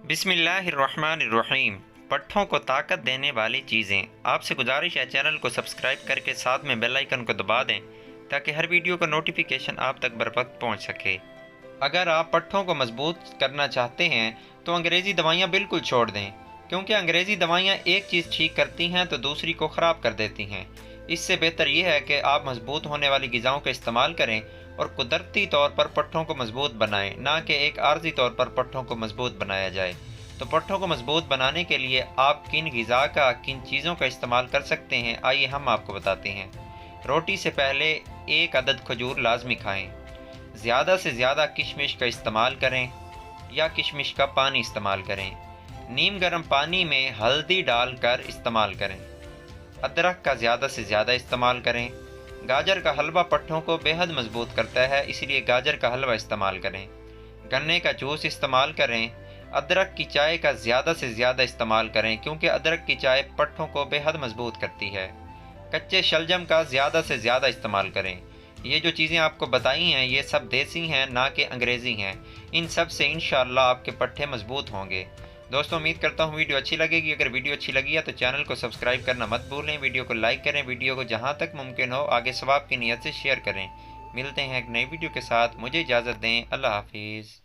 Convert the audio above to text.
बिस्मिल्लाहिर्रहमानिर्रहीम। पट्ठों को ताकत देने वाली चीज़ें। आपसे गुजारिश है चैनल को सब्सक्राइब करके साथ में बेल आइकन को दबा दें ताकि हर वीडियो का नोटिफिकेशन आप तक बर वक्त पहुँच सके। अगर आप पट्ठों को मजबूत करना चाहते हैं तो अंग्रेज़ी दवाइयाँ बिल्कुल छोड़ दें, क्योंकि अंग्रेज़ी दवाइयाँ एक चीज़ ठीक करती हैं तो दूसरी को ख़राब कर देती हैं। इससे बेहतर यह है कि आप मजबूत होने वाली ग़िज़ाओं का इस्तेमाल करें और कुदरती तौर पर पट्ठों को मजबूत बनाएं, ना कि एक आर्जी तौर पर पट्ठों को मजबूत बनाया जाए। तो पट्ठों को मजबूत बनाने के लिए आप किन ग़िज़ा का, किन चीज़ों का इस्तेमाल कर सकते हैं, आइए हम आपको बताते हैं। रोटी से पहले 1 अदद खजूर लाजमी खाएँ। ज़्यादा से ज़्यादा किशमिश का इस्तेमाल करें या किशमिश का पानी इस्तेमाल करें। नीम गर्म पानी में हल्दी डालकर इस्तेमाल करें। अदरक का ज़्यादा से ज़्यादा इस्तेमाल करें। गाजर का हलवा पट्ठों को बेहद मजबूत करता है, इसलिए गाजर का हलवा इस्तेमाल करें। गन्ने का जूस इस्तेमाल करें। अदरक की चाय का ज़्यादा से ज़्यादा इस्तेमाल करें, क्योंकि अदरक की चाय पट्ठों को बेहद मजबूत करती है। कच्चे शलजम का ज़्यादा से ज़्यादा इस्तेमाल करें। ये जो चीज़ें आपको बताई हैं ये सब देसी हैं, ना कि अंग्रेज़ी हैं। इन सब से इंशाअल्लाह आपके पट्ठे मजबूत होंगे। दोस्तों, उम्मीद करता हूँ वीडियो अच्छी लगेगी। अगर वीडियो अच्छी लगी है तो चैनल को सब्सक्राइब करना मत भूलें। वीडियो को लाइक करें। वीडियो को जहाँ तक मुमकिन हो आगे सवाब की नीयत से शेयर करें। मिलते हैं एक नई वीडियो के साथ। मुझे इजाज़त दें। अल्लाह हाफिज़।